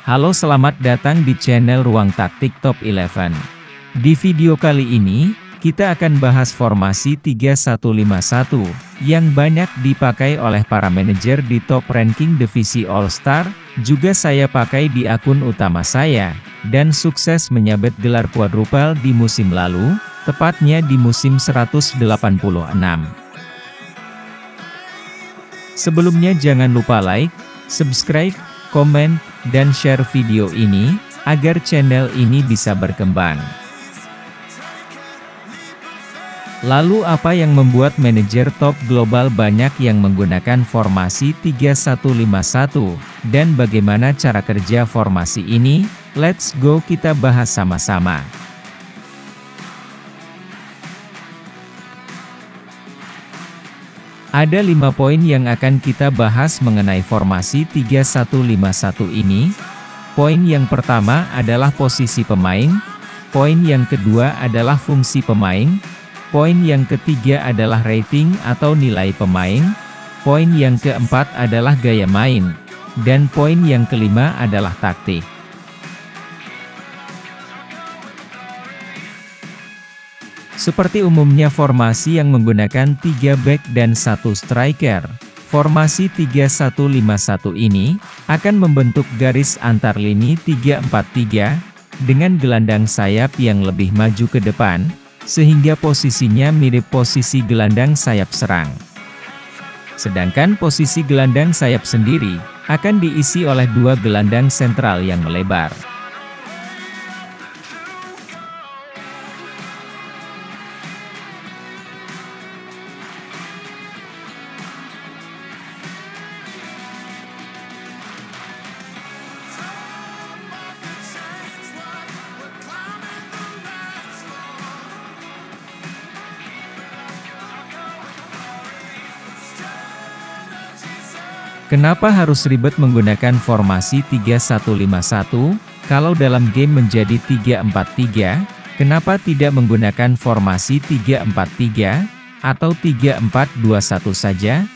Halo, selamat datang di channel Ruang Taktik Top 11. Di video kali ini, kita akan bahas formasi 3-1-5-1, yang banyak dipakai oleh para manajer di top ranking divisi All-Star, juga saya pakai di akun utama saya, dan sukses menyabet gelar quadruple di musim lalu, tepatnya di musim 186. Sebelumnya jangan lupa like, subscribe, komen, dan share video ini, agar channel ini bisa berkembang. Lalu apa yang membuat manajer top global banyak yang menggunakan formasi 3-1-5-1, dan bagaimana cara kerja formasi ini? Let's go, kita bahas sama-sama. Ada 5 poin yang akan kita bahas mengenai formasi 3-1-5-1 ini. Poin yang pertama adalah posisi pemain. Poin yang kedua adalah fungsi pemain. Poin yang ketiga adalah rating atau nilai pemain. Poin yang keempat adalah gaya main. Dan poin yang kelima adalah taktik. Seperti umumnya formasi yang menggunakan 3 back dan 1 striker, formasi 3-1-5-1 ini akan membentuk garis antar lini 3-4-3 dengan gelandang sayap yang lebih maju ke depan, sehingga posisinya mirip posisi gelandang sayap serang. Sedangkan posisi gelandang sayap sendiri akan diisi oleh 2 gelandang sentral yang melebar. Kenapa harus ribet menggunakan formasi 3-1-5-1, kalau dalam game menjadi 3-4-3, kenapa tidak menggunakan formasi 3-4-3, atau 3-4-2-1 saja?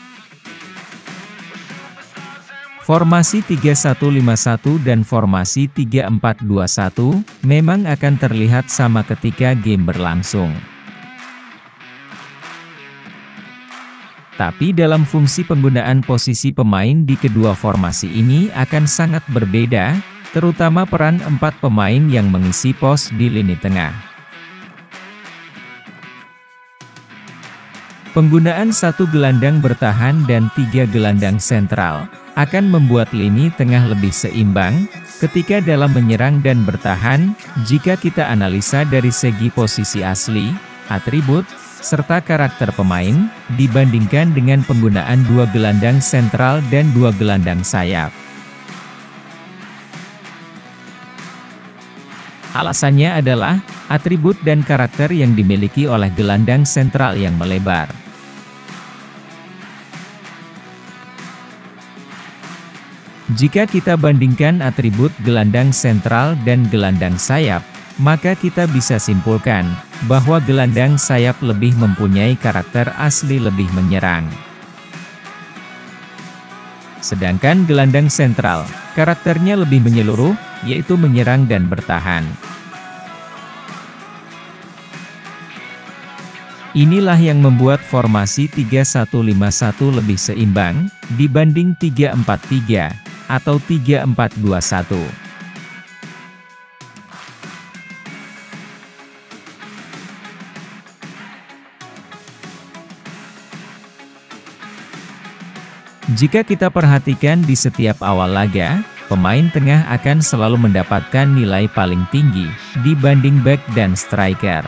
Formasi 3-1-5-1 dan formasi 3-4-2-1, memang akan terlihat sama ketika game berlangsung. Tapi dalam fungsi penggunaan posisi pemain di kedua formasi ini akan sangat berbeda, terutama peran 4 pemain yang mengisi pos di lini tengah. Penggunaan 1 gelandang bertahan dan 3 gelandang sentral akan membuat lini tengah lebih seimbang ketika dalam menyerang dan bertahan, jika kita analisa dari segi posisi asli, atribut, serta karakter pemain, dibandingkan dengan penggunaan 2 gelandang sentral dan 2 gelandang sayap. Alasannya adalah, atribut dan karakter yang dimiliki oleh gelandang sentral yang melebar. Jika kita bandingkan atribut gelandang sentral dan gelandang sayap, maka kita bisa simpulkan bahwa gelandang sayap lebih mempunyai karakter asli lebih menyerang. Sedangkan gelandang sentral, karakternya lebih menyeluruh, yaitu menyerang dan bertahan. Inilah yang membuat formasi 3-1-5-1 lebih seimbang, dibanding 3-4-3, atau 3-4-2-1. Jika kita perhatikan di setiap awal laga, pemain tengah akan selalu mendapatkan nilai paling tinggi, dibanding back dan striker.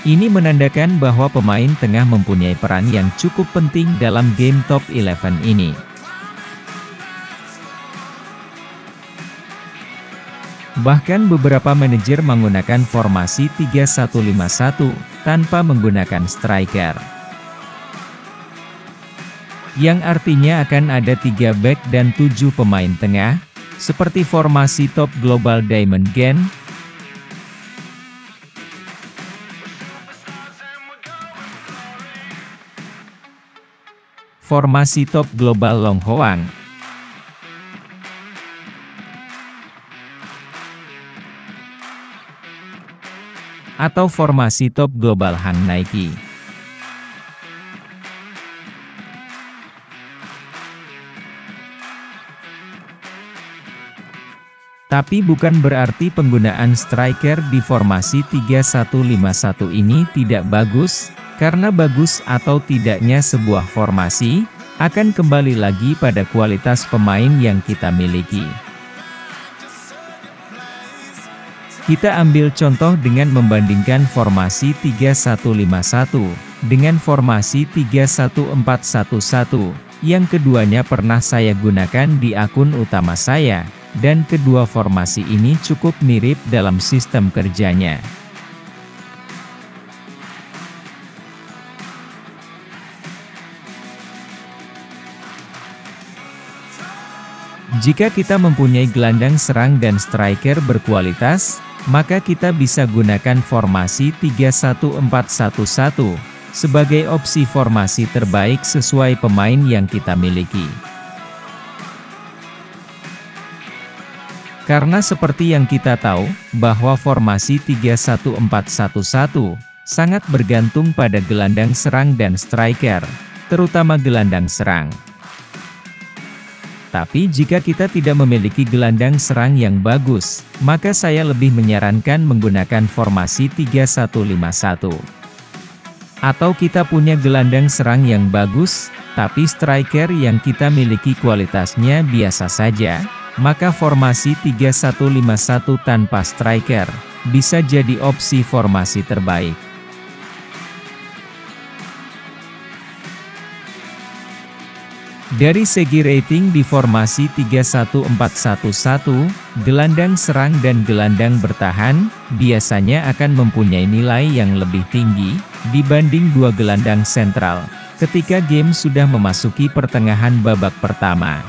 Ini menandakan bahwa pemain tengah mempunyai peran yang cukup penting dalam game top 11 ini. Bahkan beberapa manajer menggunakan formasi 3-1-5-1, tanpa menggunakan striker. Yang artinya akan ada 3 back dan 7 pemain tengah, seperti formasi top global Diamond Gen, Formasi top global Long Hoang atau formasi top global Hang Naiki. Tapi bukan berarti penggunaan striker di formasi 3-1-5-1 ini tidak bagus, karena bagus atau tidaknya sebuah formasi, akan kembali lagi pada kualitas pemain yang kita miliki. Kita ambil contoh dengan membandingkan formasi 3-1-5-1, dengan formasi 3-1-4-1-1, yang keduanya pernah saya gunakan di akun utama saya. Dan kedua formasi ini cukup mirip dalam sistem kerjanya. Jika kita mempunyai gelandang serang dan striker berkualitas, maka kita bisa gunakan formasi 3-1-4-1-1 sebagai opsi formasi terbaik sesuai pemain yang kita miliki. Karena seperti yang kita tahu, bahwa formasi 3-1-4-1-1 sangat bergantung pada gelandang serang dan striker, terutama gelandang serang. Tapi jika kita tidak memiliki gelandang serang yang bagus, maka saya lebih menyarankan menggunakan formasi 3-1-5-1. Atau kita punya gelandang serang yang bagus, tapi striker yang kita miliki kualitasnya biasa saja, maka formasi 3-1-5-1 tanpa striker bisa jadi opsi formasi terbaik. Dari segi rating di formasi 3-1-4-1-1, gelandang serang dan gelandang bertahan biasanya akan mempunyai nilai yang lebih tinggi dibanding dua gelandang sentral ketika game sudah memasuki pertengahan babak pertama.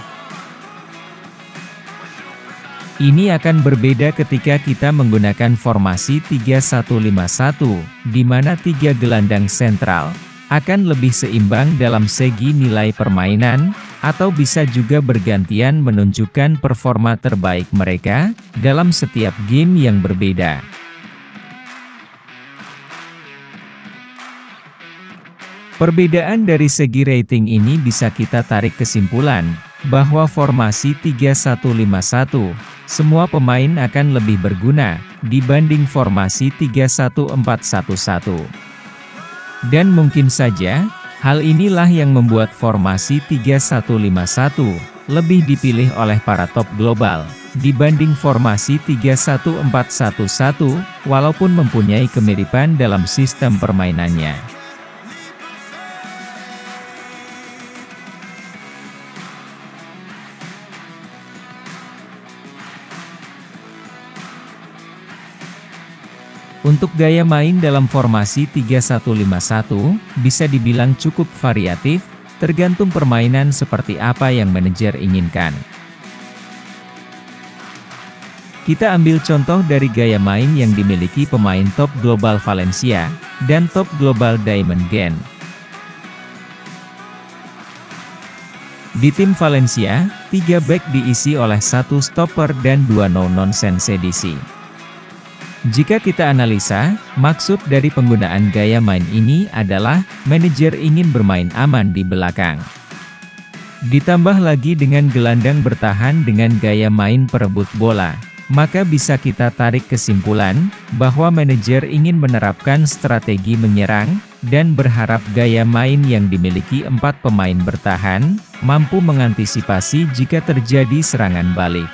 Ini akan berbeda ketika kita menggunakan formasi 3-1-5-1, di mana tiga gelandang sentral akan lebih seimbang dalam segi nilai permainan, atau bisa juga bergantian menunjukkan performa terbaik mereka dalam setiap game yang berbeda. Perbedaan dari segi rating ini bisa kita tarik kesimpulan bahwa formasi 3-1-5-1, semua pemain akan lebih berguna dibanding formasi 3-1-4-1-1. Dan mungkin saja, hal inilah yang membuat formasi 3-1-5-1 lebih dipilih oleh para top global dibanding formasi 3-1-4-1-1, walaupun mempunyai kemiripan dalam sistem permainannya. Untuk gaya main dalam formasi 3-1-5-1, bisa dibilang cukup variatif, tergantung permainan seperti apa yang manajer inginkan. Kita ambil contoh dari gaya main yang dimiliki pemain top global Valencia, dan top global Diamond Gen. Di tim Valencia, 3 back diisi oleh 1 stopper dan 2 no-nonsense edisi. Jika kita analisa, maksud dari penggunaan gaya main ini adalah manajer ingin bermain aman di belakang. Ditambah lagi dengan gelandang bertahan dengan gaya main perebut bola, maka bisa kita tarik kesimpulan bahwa manajer ingin menerapkan strategi menyerang dan berharap gaya main yang dimiliki 4 pemain bertahan mampu mengantisipasi jika terjadi serangan balik.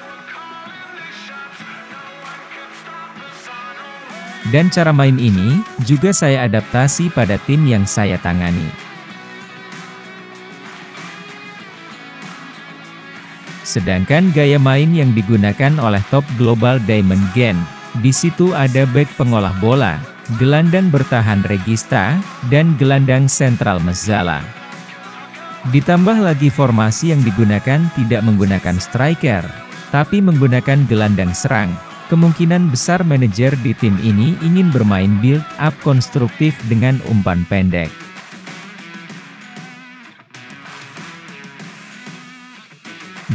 Dan cara main ini juga saya adaptasi pada tim yang saya tangani. Sedangkan gaya main yang digunakan oleh top global Diamond Gen, di situ ada back pengolah bola, gelandang bertahan Regista, dan gelandang sentral Mezzala. Ditambah lagi formasi yang digunakan tidak menggunakan striker, tapi menggunakan gelandang serang. Kemungkinan besar manajer di tim ini ingin bermain build-up konstruktif dengan umpan pendek.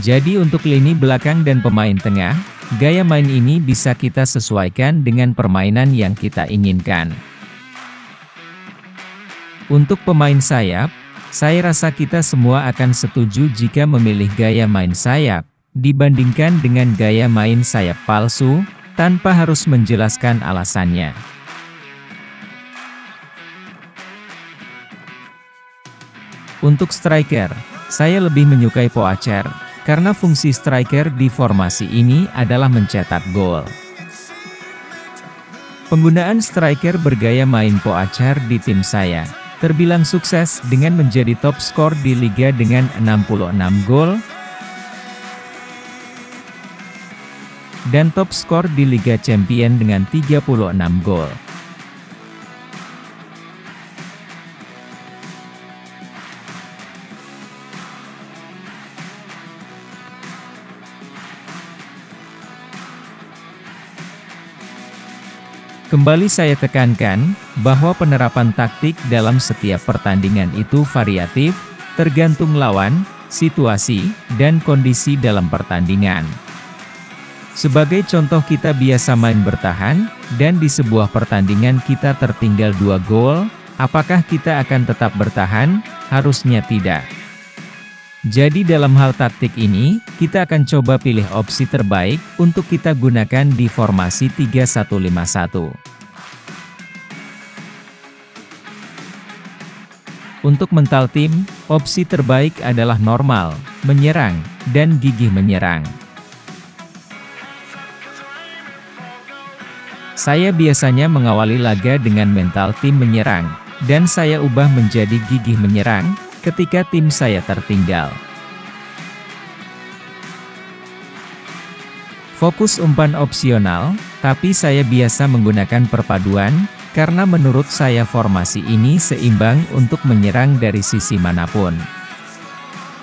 Jadi untuk lini belakang dan pemain tengah, gaya main ini bisa kita sesuaikan dengan permainan yang kita inginkan. Untuk pemain sayap, saya rasa kita semua akan setuju jika memilih gaya main sayap, dibandingkan dengan gaya main sayap palsu, tanpa harus menjelaskan alasannya. Untuk striker, saya lebih menyukai Poacher, karena fungsi striker di formasi ini adalah mencetak gol. Penggunaan striker bergaya main Poacher di tim saya, terbilang sukses dengan menjadi top skor di Liga dengan 66 gol, dan top skor di Liga Champion dengan 36 gol. Kembali saya tekankan, bahwa penerapan taktik dalam setiap pertandingan itu variatif, tergantung lawan, situasi, dan kondisi dalam pertandingan. Sebagai contoh kita biasa main bertahan, dan di sebuah pertandingan kita tertinggal 2 gol, apakah kita akan tetap bertahan? Harusnya tidak. Jadi dalam hal taktik ini, kita akan coba pilih opsi terbaik untuk kita gunakan di formasi 3-1-5-1. Untuk mental tim, opsi terbaik adalah normal, menyerang, dan gigih menyerang. Saya biasanya mengawali laga dengan mental tim menyerang, dan saya ubah menjadi gigih menyerang ketika tim saya tertinggal. Fokus umpan opsional, tapi saya biasa menggunakan perpaduan, karena menurut saya formasi ini seimbang untuk menyerang dari sisi manapun.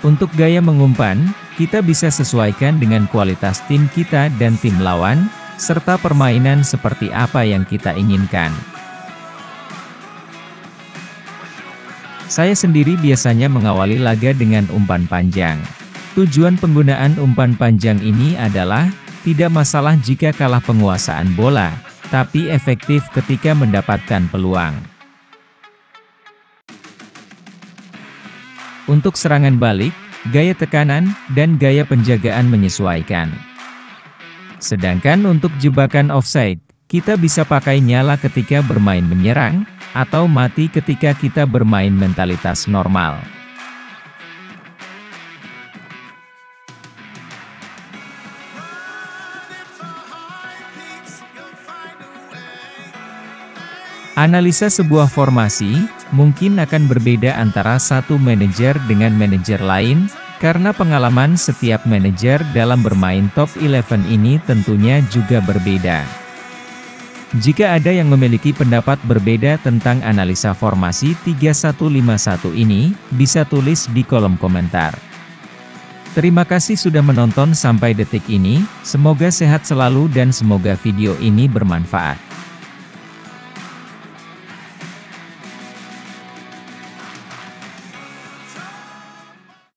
Untuk gaya mengumpan, kita bisa sesuaikan dengan kualitas tim kita dan tim lawan, serta permainan seperti apa yang kita inginkan. Saya sendiri biasanya mengawali laga dengan umpan panjang. Tujuan penggunaan umpan panjang ini adalah, tidak masalah jika kalah penguasaan bola, tapi efektif ketika mendapatkan peluang. Untuk serangan balik, gaya tekanan, dan gaya penjagaan menyesuaikan. Sedangkan untuk jebakan offside, kita bisa pakai nyala ketika bermain menyerang, atau mati ketika kita bermain mentalitas normal. Analisa sebuah formasi, mungkin akan berbeda antara satu manajer dengan manajer lain, karena pengalaman setiap manajer dalam bermain top 11 ini tentunya juga berbeda. Jika ada yang memiliki pendapat berbeda tentang analisa formasi 3-1-5-1 ini, bisa tulis di kolom komentar. Terima kasih sudah menonton sampai detik ini, semoga sehat selalu dan semoga video ini bermanfaat.